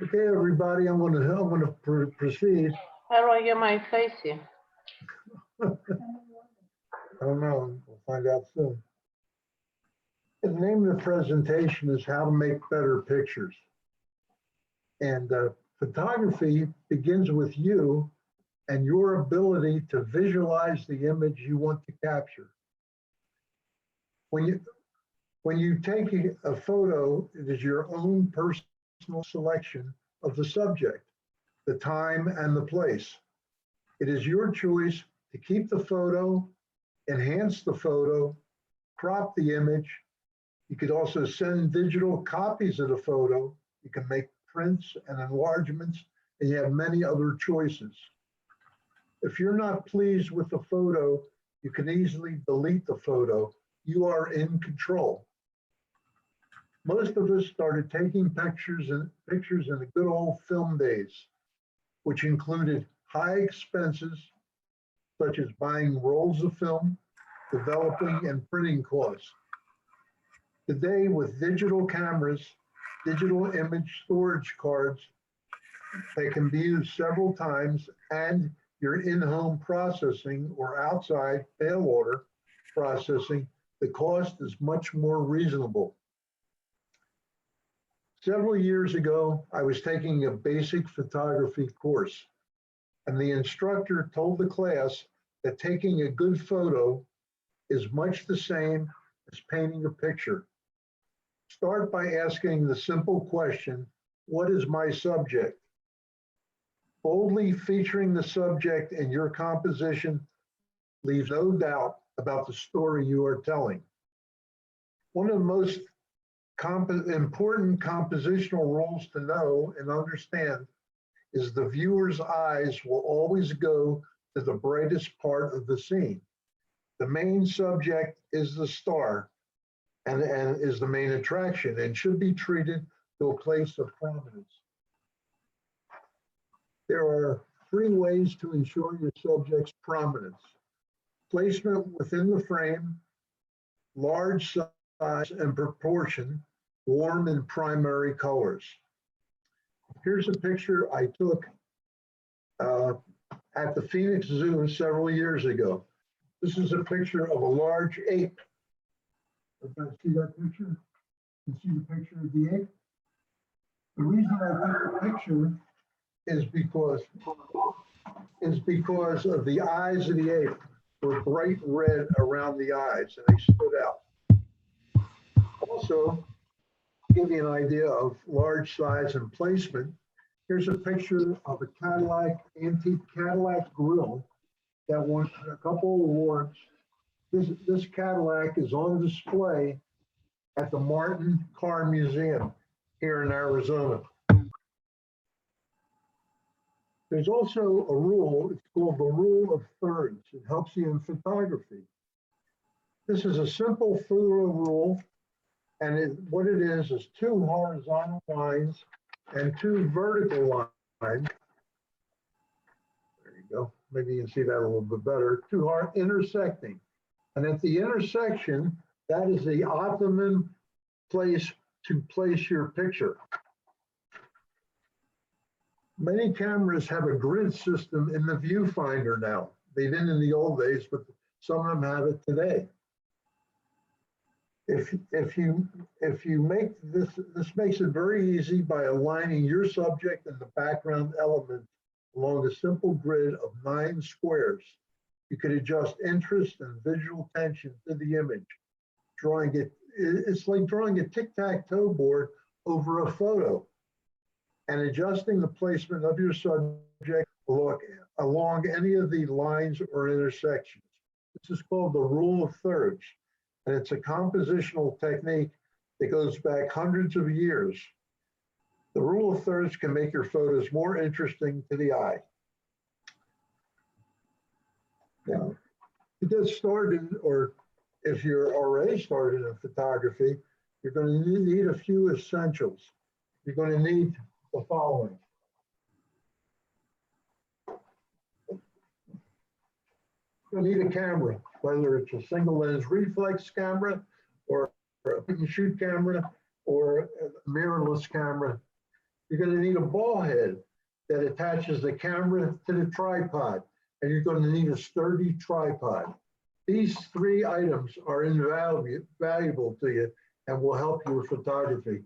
Okay, everybody, I'm going to proceed. How do I get my face here? I don't know. We'll find out soon. The name of the presentation is How to Make Better Pictures. And photography begins with you and your ability to visualize the image you want to capture. When you take a photo, it is your own personal selection of the subject, the time, and the place. It is your choice to keep the photo, enhance the photo, crop the image. You could also send digital copies of the photo. You can make prints and enlargements, and you have many other choices. If you're not pleased with the photo, you can easily delete the photo. You are in control. Most of us started taking pictures in the good old film days, which included high expenses, such as buying rolls of film, developing and printing costs. Today, with digital cameras, digital image storage cards, they can be used several times, and your in-home processing or outside mail order processing, the cost is much more reasonable. Several years ago, I was taking a basic photography course, and the instructor told the class that taking a good photo is much the same as painting a picture. Start by asking the simple question, what is my subject? Boldly featuring the subject in your composition leaves no doubt about the story you are telling. One of the most important compositional rules to know and understand is the viewer's eyes will always go to the brightest part of the scene. The main subject is the star and is the main attraction and should be treated to a place of prominence. There are 3 ways to ensure your subject's prominence. Placement within the frame, large size and proportion, warm and primary colors. Here's a picture I took at the Phoenix Zoo several years ago. This is a picture of a large ape. Everybody see that picture? You see the picture of the ape? The reason I took the picture is because of the eyes of the ape were bright red around the eyes and they stood out. Also, to give you an idea of large size and placement, here's a picture of a Cadillac, antique Cadillac grill that won a couple of awards. This Cadillac is on display at the Martin Car Museum here in Arizona. There's also a rule, it's called the rule of thirds. It helps you in photography. This is a simple photo rule, and what it is 2 horizontal lines and 2 vertical lines. There you go. Maybe you can see that a little bit better. 2 are intersecting. And at the intersection, that is the optimum place to place your picture. Many cameras have a grid system in the viewfinder now. They didn't in the old days, but some of them have it today. If you make this makes it very easy by aligning your subject and the background elements along a simple grid of 9 squares. You could adjust interest and visual tension to the image. It's like drawing a tic-tac-toe board over a photo and adjusting the placement of your subject along any of the lines or intersections. This is called the rule of thirds, and it's a compositional technique that goes back hundreds of years. The rule of thirds can make your photos more interesting to the eye. Now, to get started, or if you're already started in photography, you're going to need a few essentials. You're going to need the following. You'll need a camera, whether it's a single lens reflex camera or a point and shoot camera or a mirrorless camera. You're going to need a ball head that attaches the camera to the tripod, and you're going to need a sturdy tripod. These three items are invaluable to you and will help you with photography.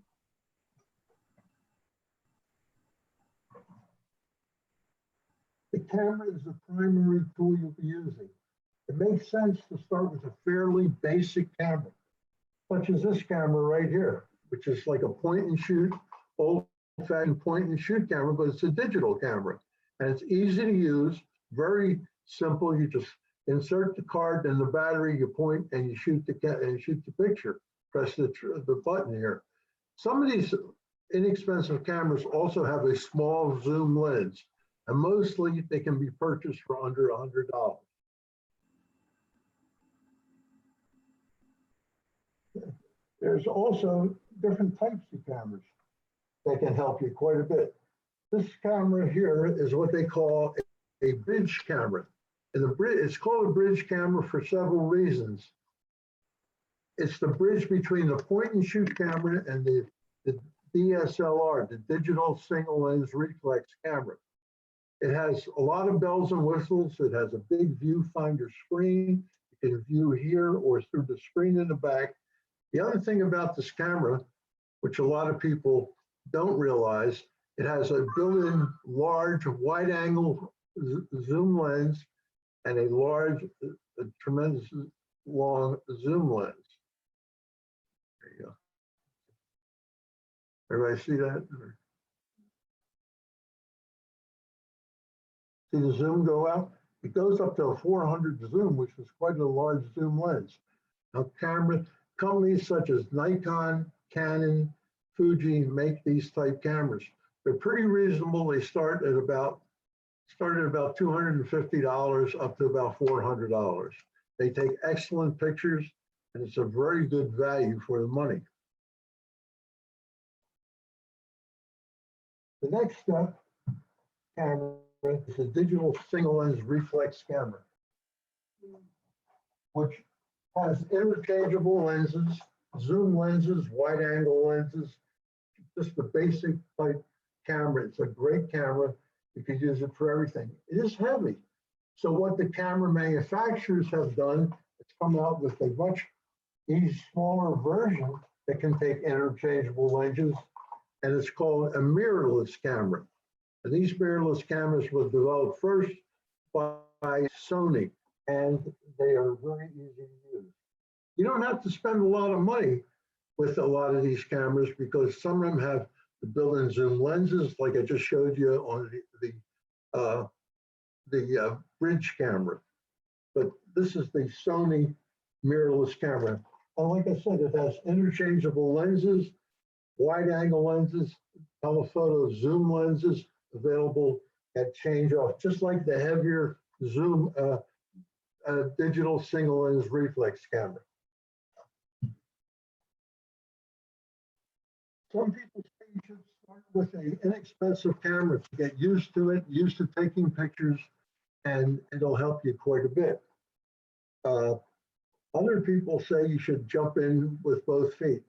The camera is the primary tool you'll be using. It makes sense to start with a fairly basic camera, such as this camera right here, which is like a point and shoot, old-fashioned point and shoot camera, but it's a digital camera. And it's easy to use, very simple. You just insert the card in the battery, you point and you shoot the picture. Press the button here. Some of these inexpensive cameras also have a small zoom lens, and mostly they can be purchased for under $100. There's also different types of cameras that can help you quite a bit. This camera here is what they call a bridge camera. And it's called a bridge camera for several reasons. It's the bridge between the point and shoot camera and the DSLR, the digital single lens reflex camera. It has a lot of bells and whistles. It has a big viewfinder screen. You can view here or through the screen in the back. The other thing about this camera, which a lot of people don't realize, it has a built-in large wide angle zoom lens and a large, tremendous long zoom lens. There you go. Everybody see that? See the zoom go out? It goes up to a 400 zoom, which is quite a large zoom lens. Now, companies such as Nikon, Canon, Fuji make these type cameras. They're pretty reasonable. They start at about $250 up to about $400. They take excellent pictures, and it's a very good value for the money. The next step camera is a digital single lens reflex camera, which has interchangeable lenses, zoom lenses, wide angle lenses, just the basic type camera. It's a great camera. You can use it for everything. It is heavy. So what the camera manufacturers have done is come out with a much smaller version that can take interchangeable lenses, and it's called a mirrorless camera. And these mirrorless cameras were developed first by Sony, and they are very easy to use. You don't have to spend a lot of money with a lot of these cameras because some of them have the built-in zoom lenses, like I just showed you on the bridge camera. But this is the Sony mirrorless camera. And like I said, it has interchangeable lenses, wide angle lenses, telephoto zoom lenses available at change off, just like the heavier zoom digital single lens reflex camera. Some people say you should start with an inexpensive camera to get used to it, used to taking pictures, and it'll help you quite a bit. Other people say you should jump in with both feet.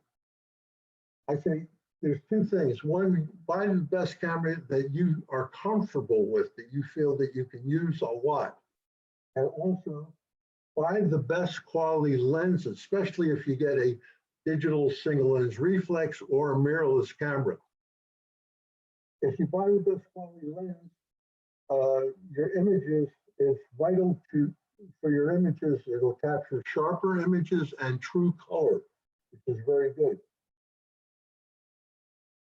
I think there's two things. One, buy the best camera that you are comfortable with, that you feel that you can use a lot. And also, buy the best quality lens, especially if you get a digital single lens reflex or a mirrorless camera. If you buy the best quality lens, your images is vital for your images. It'll capture sharper images and true color, which is very good.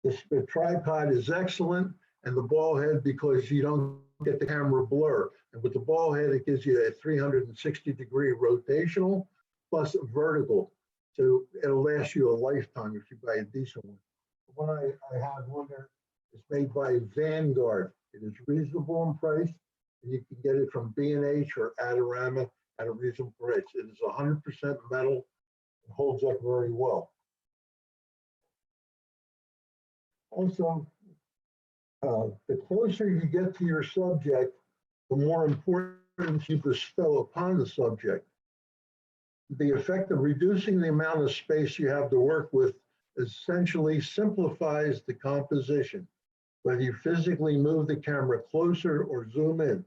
The tripod is excellent, and the ball head, because you don't get the camera blur. And with the ball head, it gives you a 360-degree rotational plus vertical. So it'll last you a lifetime if you buy a decent one. The one I have one there is made by Vanguard. It is reasonable in price, and you can get it from B&H or Adorama at a reasonable price. It is 100% metal and holds up very well. Also, the closer you get to your subject, the more importance you bestow upon the subject. The effect of reducing the amount of space you have to work with essentially simplifies the composition. whether you physically move the camera closer or zoom in.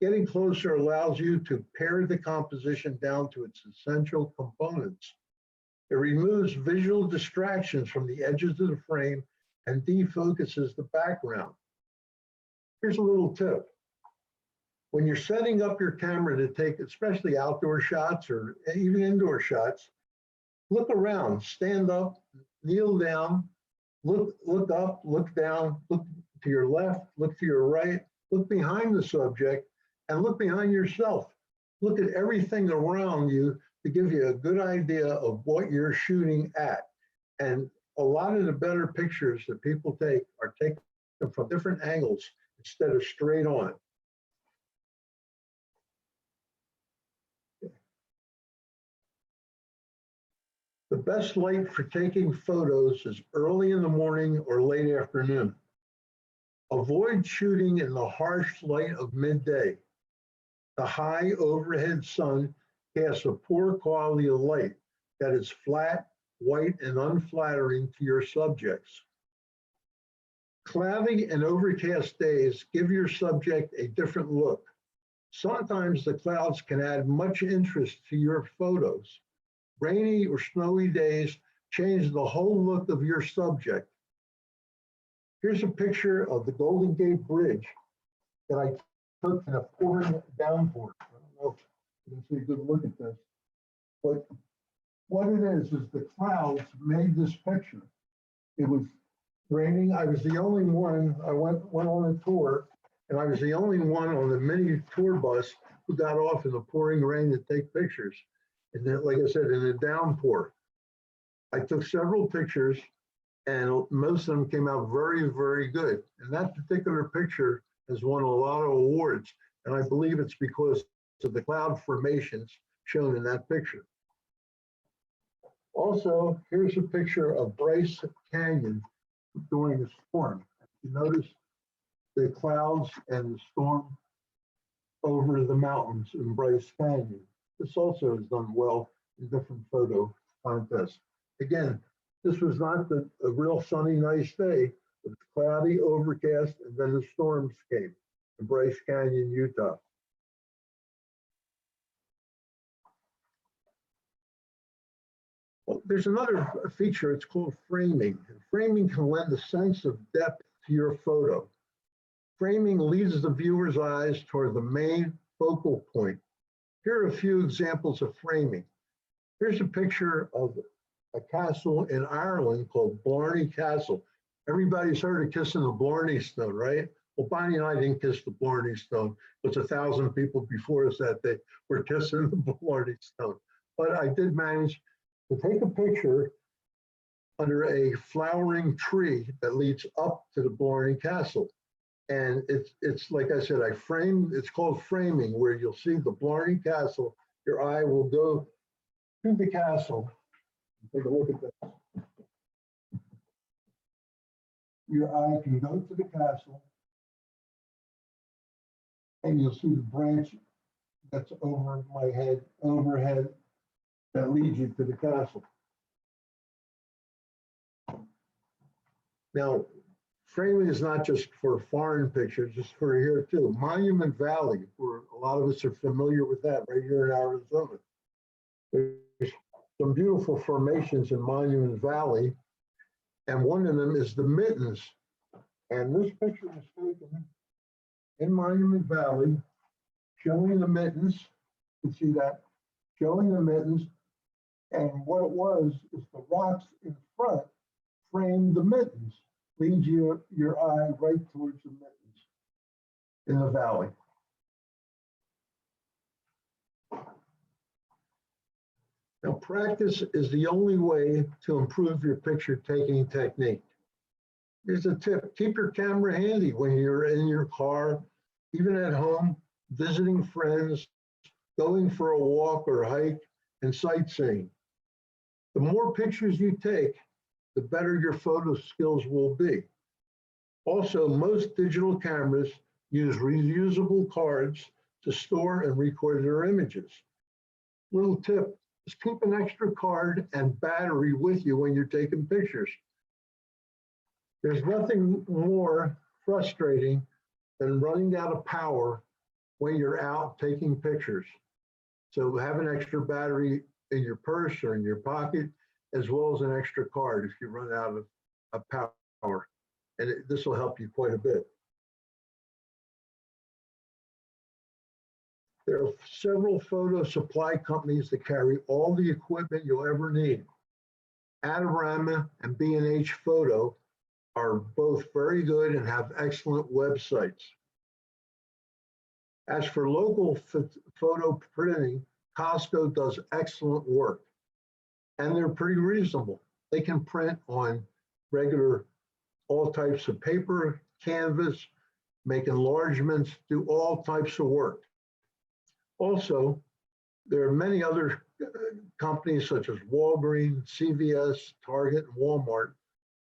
Getting closer allows you to pare the composition down to its essential components. It removes visual distractions from the edges of the frame and defocuses the background. Here's a little tip. When you're setting up your camera to take especially outdoor shots or even indoor shots, look around, stand up, kneel down, look up, look down, look to your left, look to your right, look behind the subject, and look behind yourself. Look at everything around you to give you a good idea of what you're shooting at. And a lot of the better pictures that people take are taken from different angles instead of straight on. The best light for taking photos is early in the morning or late afternoon. Avoid shooting in the harsh light of midday. The high overhead sun casts a poor quality of light that is flat, white, and unflattering to your subjects. Cloudy and overcast days give your subject a different look. Sometimes the clouds can add much interest to your photos. Rainy or snowy days change the whole look of your subject. Here's a picture of the Golden Gate Bridge that I took in a pouring downpour. I don't know if you can see a good look at this, but what it is the clouds made this picture. It was raining. I was the only one, I went on a tour, and I was the only one on the mini tour bus who got off in the pouring rain to take pictures. And then, like I said, in a downpour. I took several pictures and most of them came out very, very good. And that particular picture has won a lot of awards. And I believe it's because of the cloud formations shown in that picture. Also, here's a picture of Bryce Canyon during the storm. You notice the clouds and the storm over the mountains in Bryce Canyon. This also has done well in different photo contests. Again, this was not a real sunny, nice day. It was cloudy, overcast, and then the storms came in Bryce Canyon, Utah. Well, there's another feature, it's called framing. And framing can lend a sense of depth to your photo. Framing leads the viewer's eyes toward the main focal point. Here are a few examples of framing. Here's a picture of a castle in Ireland called Blarney Castle. Everybody's heard of kissing the Blarney Stone, right? Well, Bonnie and I didn't kiss the Blarney Stone. It was 1,000 people before us that day were kissing the Blarney Stone. But I did manage to take a picture under a flowering tree that leads up to the Blarney Castle. And it's like I said, it's called framing, where you'll see the Blarney Castle. Your eye will go to the castle. Take a look at this. Your eye can go to the castle, and you'll see the branch that's over my head, overhead, that leads you to the castle. Now, framing is not just for foreign pictures, it's for here too. Monument Valley, where a lot of us are familiar with that, right here in Arizona. There's some beautiful formations in Monument Valley, and one of them is the Mittens. And this picture was taken in Monument Valley, showing the Mittens. You can see that, showing the Mittens. And what it was is the rocks in front framed the Mittens. Leads your eye right towards the Mittens in the valley. Now, practice is the only way to improve your picture taking technique. Here's a tip: keep your camera handy when you're in your car, even at home, visiting friends, going for a walk or hike, and sightseeing. The more pictures you take, the better your photo skills will be. Also, most digital cameras use reusable cards to store and record their images. Little tip, just keep an extra card and battery with you when you're taking pictures. There's nothing more frustrating than running out of power when you're out taking pictures. So have an extra battery in your purse or in your pocket, as well as an extra card if you run out of power. And this will help you quite a bit. There are several photo supply companies that carry all the equipment you'll ever need. Adorama and B&H Photo are both very good and have excellent websites. As for local photo printing, Costco does excellent work, and they're pretty reasonable. They can print on regular, all types of paper, canvas, make enlargements, do all types of work. Also, there are many other companies such as Walgreens, CVS, Target, and Walmart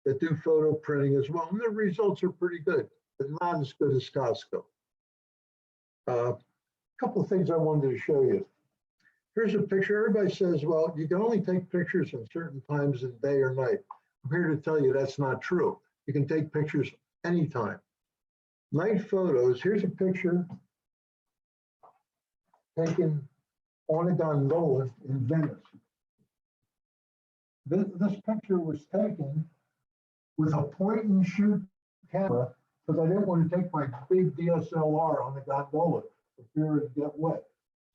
that do photo printing as well, and their results are pretty good, but not as good as Costco. A couple of things I wanted to show you. Here's a picture. Everybody says, well, you can only take pictures at certain times of the day or night. I'm here to tell you that's not true. You can take pictures anytime. Night photos, here's a picture taken on a gondola in Venice. This picture was taken with a point and shoot camera because I didn't want to take my big DSLR on the gondola for fear it'd get wet.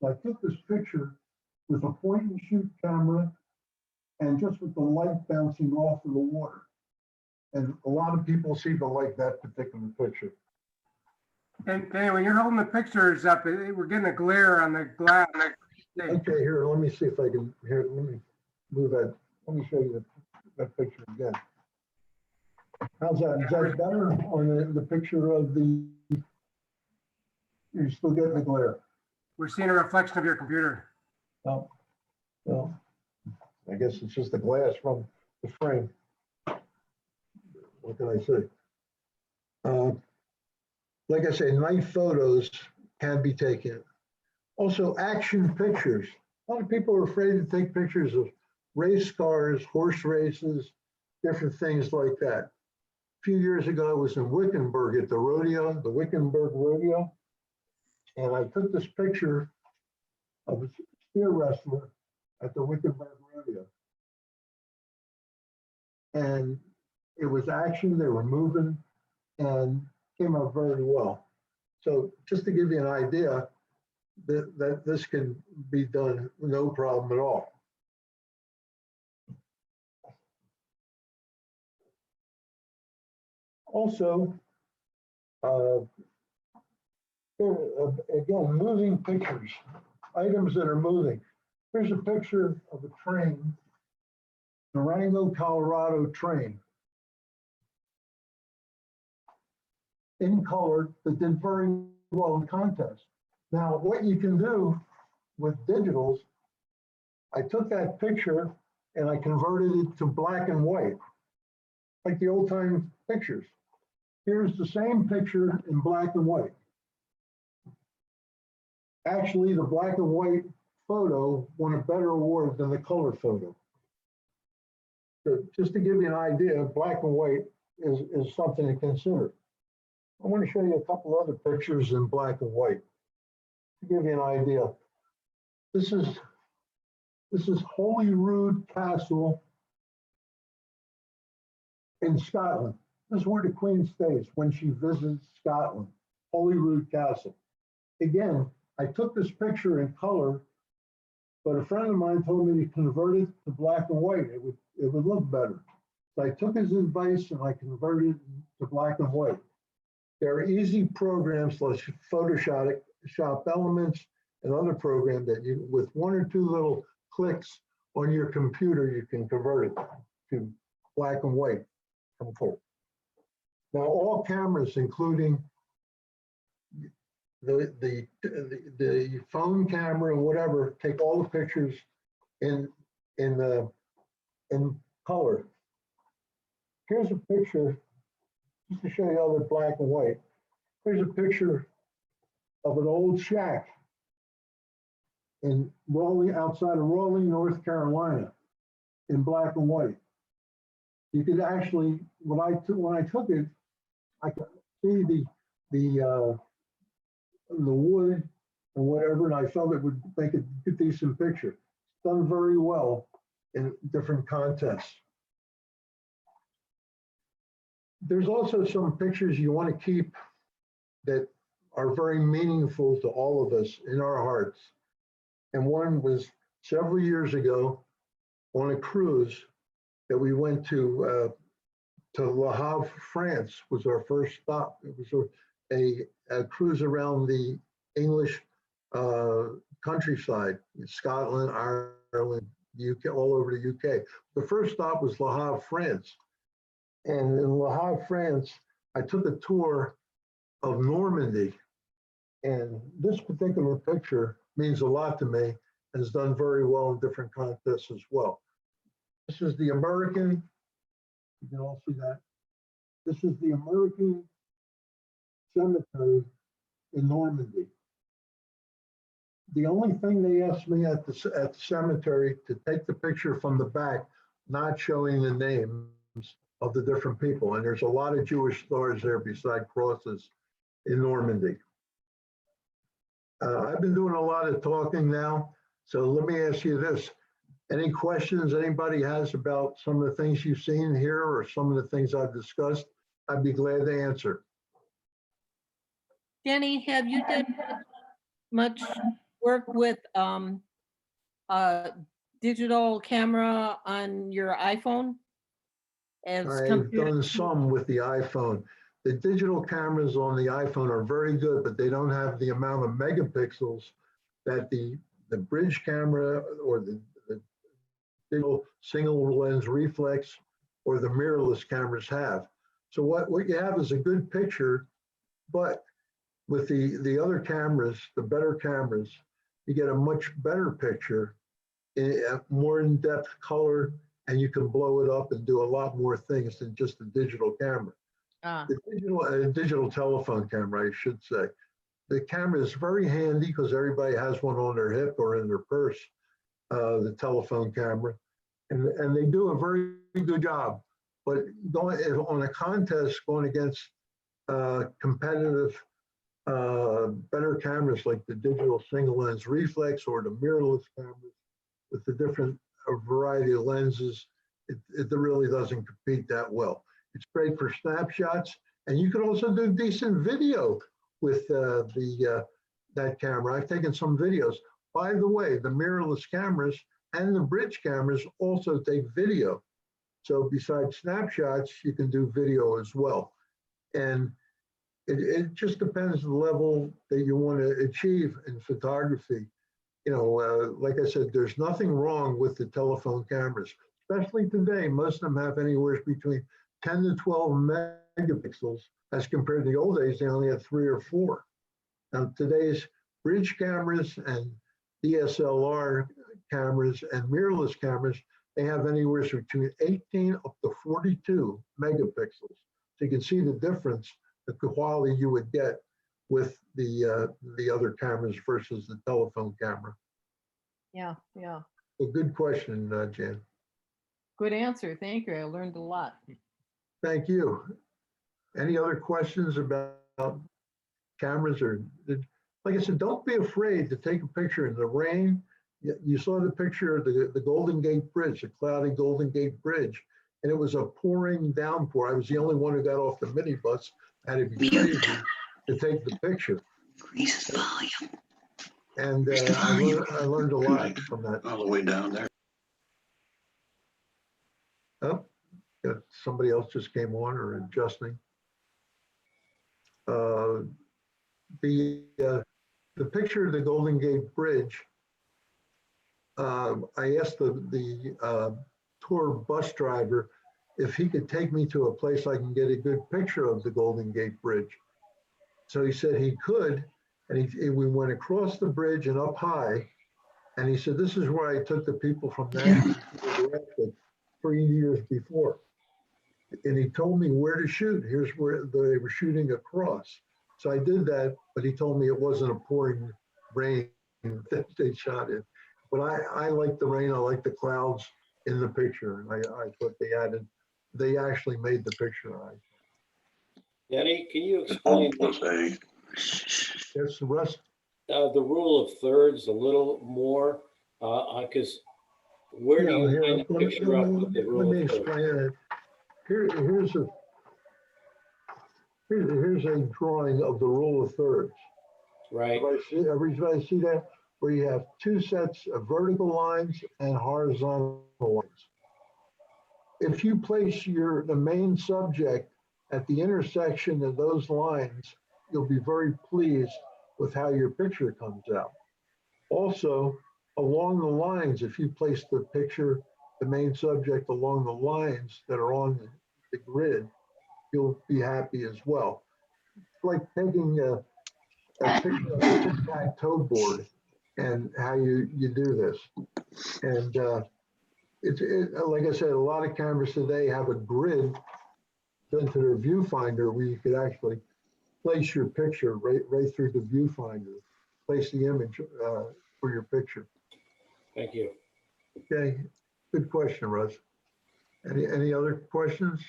So I took this picture with a point and shoot camera and just with the light bouncing off of the water. And a lot of people seem to like that particular picture. And Danny, when you're holding the pictures up, we're getting a glare on the glass. Okay, here, let me see if I can, here, let me move that. Let me show you that picture again. How's that? Is that better on the picture of the, you're still getting the glare? We're seeing a reflection of your computer. Oh, well, I guess it's just the glass from the frame. What can I say? Like I say, night photos can be taken. Also, action pictures. A lot of people are afraid to take pictures of race cars, horse races, different things like that. A few years ago, I was in Wickenburg at the rodeo, the Wickenburg Rodeo, and I took this picture of a steer wrestler at the Wickenburg Rodeo. And it was action, they were moving, and came out very well. So just to give you an idea, that this can be done no problem at all. Also, again, moving pictures, items that are moving. Here's a picture of a train, Durango, Colorado train, in color that did very well in the contest. Now, what you can do with digitals, I took that picture and I converted it to black and white, like the old time pictures. Here's the same picture in black and white. Actually, the black and white photo won a better award than the color photo. So just to give you an idea, black and white is something to consider. I want to show you a couple other pictures in black and white to give you an idea. This is Holyrood Castle in Scotland. This is where the Queen stays when she visits Scotland, Holyrood Castle. Again, I took this picture in color, but a friend of mine told me to convert it to black and white. It would look better. So I took his advice and I converted it to black and white. There are easy programs like Photoshop Elements and other programs that you, with one or two little clicks on your computer, you can convert it to black and white from color. Now, all cameras, including the phone camera and whatever, take all the pictures in color. Here's a picture, just to show you how they're black and white. Here's a picture of an old shack in Raleigh, outside of Raleigh, North Carolina, in black and white. You could actually, when I took it, I could see the wood and whatever, and I felt it would make a decent picture. It's done very well in different contests. There's also some pictures you want to keep that are very meaningful to all of us in our hearts. And one was several years ago on a cruise that we went to Le Havre, France, was our first stop. It was a cruise around the English countryside, Scotland, Ireland, UK, all over the UK. The first stop was Le Havre, France. And in Le Havre, France, I took a tour of Normandy. And this particular picture means a lot to me and has done very well in different contests as well. This is the American, you can all see that. This is the American cemetery in Normandy. The only thing they asked me at the cemetery to take the picture from the back, not showing the names of the different people. And there's a lot of Jewish stars there beside crosses in Normandy. I've been doing a lot of talking now, so let me ask you this. Any questions anybody has about some of the things you've seen here or some of the things I've discussed? I'd be glad to answer. Jenny, have you done much work with digital camera on your iPhone? I've done some with the iPhone. The digital cameras on the iPhone are very good, but they don't have the amount of megapixels that the bridge camera or the digital single lens reflex or the mirrorless cameras have. So what you have is a good picture, but with the other cameras, the better cameras, you get a much better picture, more in-depth color, and you can blow it up and do a lot more things than just a digital camera. The digital telephone camera, I should say. The camera is very handy because everybody has one on their hip or in their purse, the telephone camera, and they do a very good job. But going on a contest, going against competitive, better cameras like the digital single lens reflex or the mirrorless cameras with the different variety of lenses, it really doesn't compete that well. It's great for snapshots, and you can also do decent video with that camera. I've taken some videos. By the way, the mirrorless cameras and the bridge cameras also take video. So besides snapshots, you can do video as well. And it just depends on the level that you want to achieve in photography. You know, like I said, there's nothing wrong with the telephone cameras, especially today. Most of them have anywhere between 10 to 12 megapixels as compared to the old days, they only had 3 or 4. Now today's bridge cameras and DSLR cameras and mirrorless cameras, they have anywhere between 18 up to 42 megapixels. So you can see the difference, the quality you would get with the other cameras versus the telephone camera. Yeah. A good question, Jan. Good answer. Thank you. I learned a lot. Thank you. Any other questions about cameras or, like I said, don't be afraid to take a picture in the rain. You saw the picture of the Golden Gate Bridge, the cloudy Golden Gate Bridge, and it was a pouring downpour. I was the only one who got off the minibus. I had to be crazy to take the picture. Increase the volume. And I learned a lot from that. All the way down there. Oh, yeah, somebody else just came on or adjusting. The picture of the Golden Gate Bridge, I asked the tour bus driver if he could take me to a place I can get a good picture of the Golden Gate Bridge. So he said he could, and we went across the bridge and up high, and he said, this is where I took the people from Nashville to Redwood 3 years before. And he told me where to shoot. Here's where they were shooting across. So I did that, but he told me it wasn't a pouring rain that they shot in. But I like the rain, I like the clouds in the picture. And I thought they added they actually made the picture. Danny, can you explain I'll say, Yes, Russ? the rule of thirds a little more? Because where do Yeah, you here, line the picture up with the let rule me of thirds? explain it. Here's a drawing of the rule of thirds. Right, Everybody see that? Where you have two sets of vertical lines and horizontal lines. If you place the main subject at the intersection of those lines, you'll be very pleased with how your picture comes out. Also, along the lines, if you place the main subject along the lines that are on the grid, you'll be happy as well. It's like taking a picture of a tic-tac-toe board and how you do this. And like I said, a lot of cameras today have a grid into their viewfinder where you could actually place your picture right through the viewfinder, place the image for your picture. thank you. Okay, good question, Russ. Any other questions?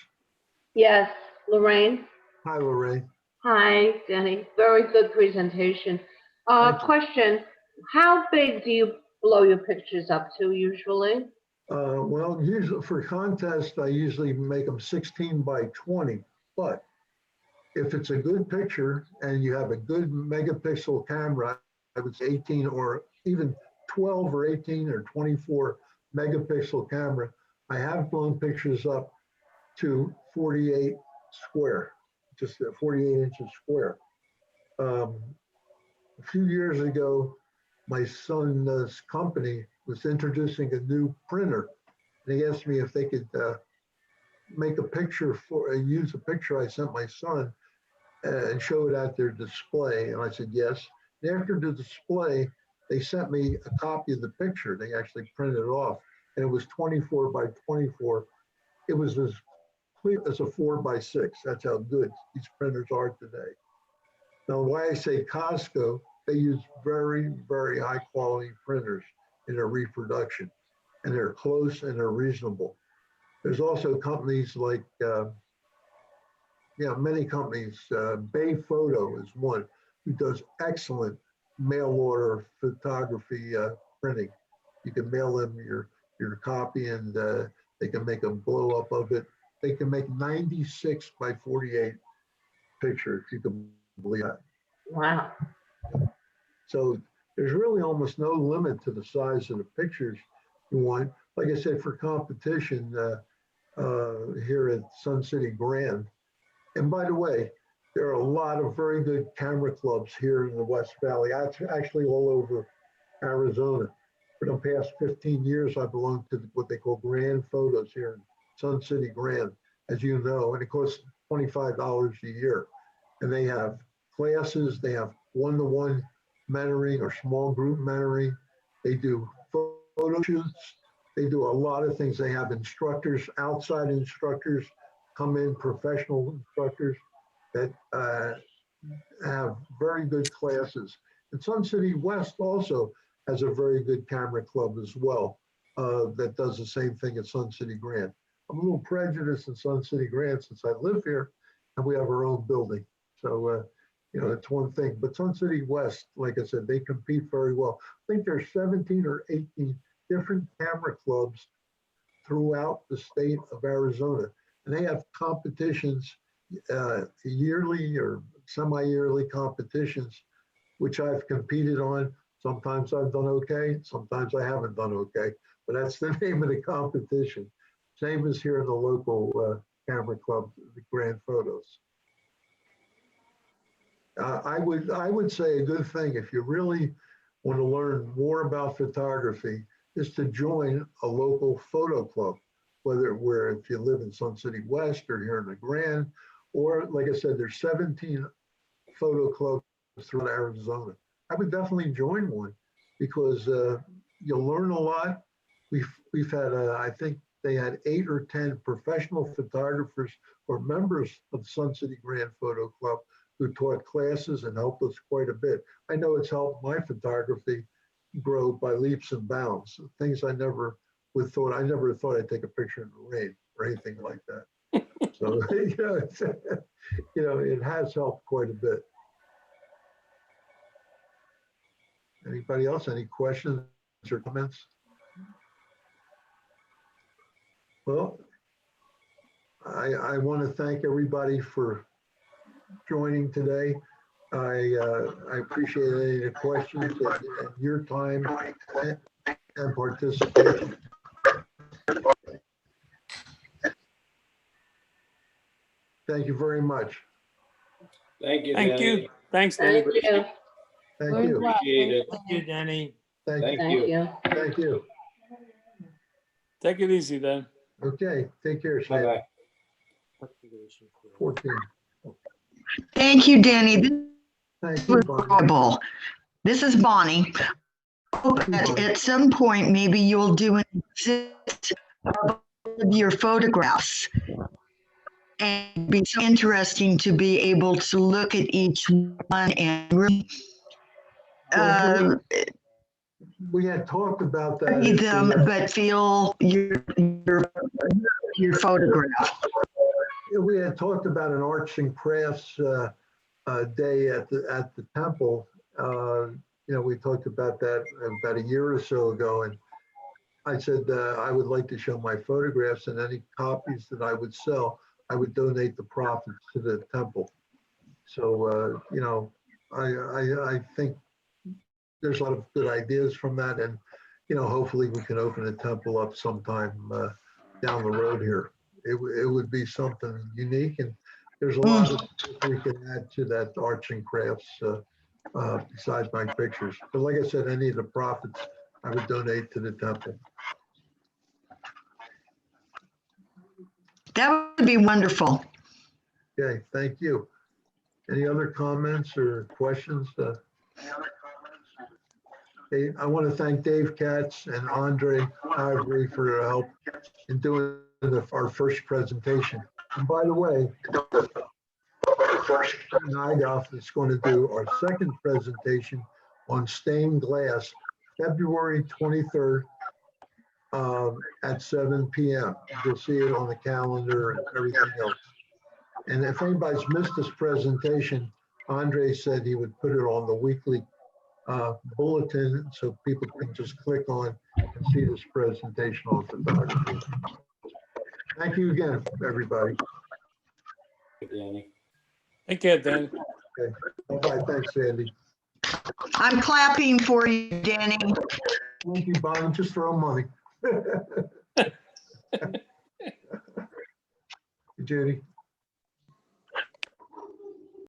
Yes, Lorraine. Hi, Lorraine. Hi, Danny. Very good presentation. Thank you. Question, how big do you blow your pictures up to usually? Well, usually for contests, I usually make them 16 by 20, but if it's a good picture and you have a good megapixel camera, I would say 18 or even 12 or 18 or 24 megapixel camera, I have blown pictures up to 48 square, just 48 inches square. A few years ago, my son's company was introducing a new printer. They asked me if they could make a picture use a picture I sent my son and show it at their display. And I said, yes. And after the display, they sent me a copy of the picture. They actually printed it off and it was 24 by 24. It was as clear as a 4x6. That's how good these printers are today. Now, why I say Costco, they use very, very high quality printers in their reproduction, and they're close and they're reasonable. There's also companies like, many companies. Bay Photo is one who does excellent mail order photography printing. You can mail them your copy, and they can make a blow up of it. They can make 96 by 48 pictures. You can believe that. Wow. So there's really almost no limit to the size of the pictures you want. Like I said, for competition here at Sun City Grand. And by the way, there are a lot of very good camera clubs here in the West Valley, actually all over Arizona. For the past 15 years, I belong to what they call Grand Photos here in Sun City Grand, as you know, and it costs $25 a year. And they have classes, they have one-to-one mentoring or small group mentoring. They do photo shoots. They do a lot of things. They have instructors, outside instructors come in, professional instructors that have very good classes. And Sun City West also has a very good camera club as well that does the same thing at Sun City Grand. I'm a little prejudiced in Sun City Grand since I live here and we have our own building. So, it's one thing. But Sun City West, like I said, they compete very well. I think there's 17 or 18 different camera clubs throughout the state of Arizona. And they have competitions, yearly or semi-yearly competitions, which I've competed on. Sometimes I've done okay, sometimes I haven't done okay, but that's the name of the competition. Same as here in the local camera club, the Grand Photos. I would say a good thing if you really want to learn more about photography is to join a local photo club, where if you live in Sun City West or here in the Grand, or like I said, there's 17 photo clubs throughout Arizona. I would definitely join one because you'll learn a lot. We've had, I think they had 8 or 10 professional photographers or members of the Sun City Grand Photo Club who taught classes and helped us quite a bit. I know it's helped my photography grow by leaps and bounds. Things I never thought I'd take a picture in the rain or anything like that. So, it has helped quite a bit. Anybody else, any questions or comments? Well, I want to thank everybody for joining today. I appreciate any of the questions and your time and participation. Thank you very much. Thank you, Thank Danny. you. Thanks, Danny. Thank you. Thank you. Appreciate it. Thank you, Danny. Thank Thank you. Thank you. you. Thank you. Take it easy then. Okay, take care, Sandy. Bye-bye. 14. Thank you, Danny. This Thank you, was Bonnie. enjoyable. This is Bonnie. At some point, maybe you'll do an exhibit of your photographs. And it'd be so interesting to be able to look at each one and really We had talked about that. read them, but feel your photograph. We had talked about an arts and crafts day at the temple. We talked about that about a year or so ago, and I said I would like to show my photographs, and any copies that I would sell, I would donate the profits to the temple. So I think there's a lot of good ideas from that, and hopefully we can open the temple up sometime down the road here. It would be something unique, and there's a lot of things we can add to that arts and crafts besides my pictures. But like I said, any of the profits I would donate to the temple. That would be wonderful. Okay, thank you. Any other comments or questions? Okay, I want to thank Dave Katz and Andre Ivory for their help in doing our first presentation. And by the way, NIGOF is going to do our second presentation on stained glass, February 23rd at 7 p.m. You'll see it on the calendar and everything else. And if anybody's missed this presentation, Andre said he would put it on the weekly bulletin so people can just click on and see this presentation on photography. Thank you again, everybody. Danny. Take care, Dan. Okay. Bye-bye. Thanks, Sandy. I'm clapping for you, Danny. Thank you, Bonnie. Just throw money. Judy.